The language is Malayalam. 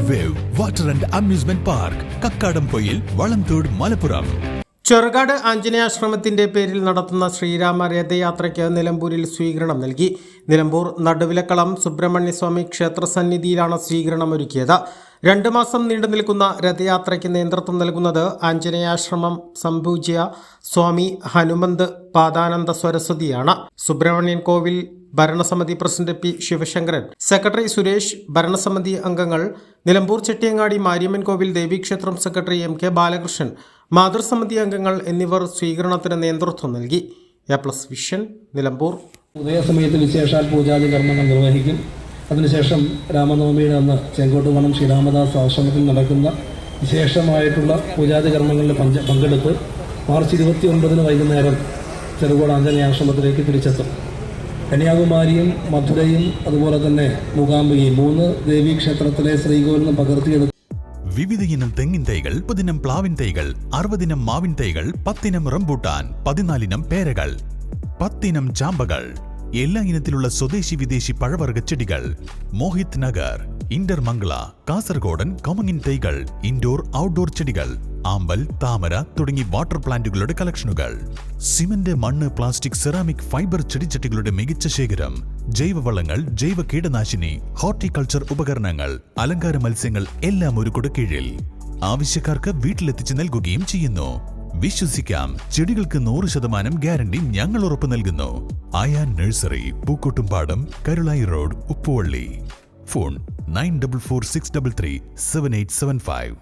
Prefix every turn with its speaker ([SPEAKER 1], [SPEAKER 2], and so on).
[SPEAKER 1] Wave water and amusement park, Kakkadampoyil, Valamthode, Malappuram.
[SPEAKER 2] Cherukad ആഞ്ജനേയാശ്രമത്തിന്റെ പേരിൽ നടത്തുന്ന ശ്രീരാമ രഥയാത്രയ്ക്ക് നിലമ്പൂരിൽ സ്വീകരണം നൽകി. നിലമ്പൂർ നടുവിലക്കളം സുബ്രഹ്മണ്യസ്വാമി ക്ഷേത്രസന്നിധിയിലാണ് സ്വീകരണം ഒരുക്കിയത്. 2 മാസം നീണ്ടു നിൽക്കുന്ന രഥയാത്രയ്ക്ക് നേതൃത്വം നൽകുന്നത് ആഞ്ജനേയാശ്രമം സംപൂജ്യ സ്വാമി ഹനുമന്ത് പാദാനന്ദ സരസ്വതിയാണ്. സുബ്രഹ്മണ്യൻ കോവിൽ ഭരണസമിതി president P Sivasankaran, secretary Suresh, ഭരണസമിതി അംഗങ്ങൾ, നിലമ്പൂർ ചെട്ടിയങ്ങാടി മാരിയമ്മൻ കോവിൽ ദേവീക്ഷേത്രം സെക്രട്ടറി എം കെ ബാലകൃഷ്ണൻ, മാതൃസമിതി അംഗങ്ങൾ എന്നിവർ സ്വീകരണത്തിന് നേതൃത്വം നൽകി. A+ vision, Nilambur.
[SPEAKER 3] ഉദയസമയത്ത് വിശേഷാൽ പൂജാതി കർമ്മങ്ങൾ നിർവഹിക്കും. അതിനുശേഷം രാമനവമിയുടെ അന്ന് ചെങ്കോട്ടുകണം ശ്രീരാമദാസ് ആശ്രമത്തിൽ നടക്കുന്ന വിശേഷമായിട്ടുള്ള പൂജാതി കർമ്മങ്ങളിൽ പങ്കെടുത്ത് മാർച്ച് 29 വൈകുന്നേരം ചെറുകോട് ആഞ്ജനേയ ആശ്രമത്തിലേക്ക് തിരിച്ചെത്തും. കന്യാകുമാരിയും മധുരയും അതുപോലെ തന്നെ മൂകാംബികയും 3 ദേവീക്ഷേത്രത്തിലെ ശ്രീകോവിൽ നിന്ന് പകർത്തിയെടുക്കും.
[SPEAKER 1] വിവിധ ഇനം തെങ്ങിൻ തൈകൾ, 30 ഇനം പ്ലാവിൻ തൈകൾ, 60 ഇനം മാവിൻ തൈകൾ, 10 ഇനം റംബൂട്ടാൻ, 14 ഇനം പേരകൾ, 10 ഇനം ചാമ്പകൾ, എല്ലാ ഇനത്തിലുള്ള സ്വദേശി വിദേശി പഴവർഗ്ഗ ചെടികൾ. മോഹിത് നഗർ, ഇന്റർമംഗള, കാസർഗോഡൻ കൊമങ്ങിൻ തൈകൾ, ഇൻഡോർ ഔട്ട്ഡോർ ചെടികൾ, ആമ്പൽ, താമര തുടങ്ങി വാട്ടർ പ്ലാന്റുകളുടെ കളക്ഷനുകൾ. സിമന്റ്, മണ്ണ്, പ്ലാസ്റ്റിക്, സെറാമിക്, ഫൈബർ ചെടിച്ചട്ടികളുടെ മികച്ച ശേഖരം. ജൈവവളങ്ങൾ, ജൈവ കീടനാശിനി, ഹോർട്ടിക്കൾച്ചർ ഉപകരണങ്ങൾ, അലങ്കാര മത്സ്യങ്ങൾ എല്ലാം ഒരു കുടക്കീഴിൽ. ആവശ്യക്കാർക്ക് വീട്ടിലെത്തിച്ച് നൽകുകയും ചെയ്യുന്നു. വിശ്വസിക്കാം, ചെടികൾക്ക് 100% ഗ്യാരണ്ടി ഞങ്ങൾ ഉറപ്പു നൽകുന്നു. Ayan nursery, Pookkottumpadam, Karulai road, Uppuvally. Phone 9446337875.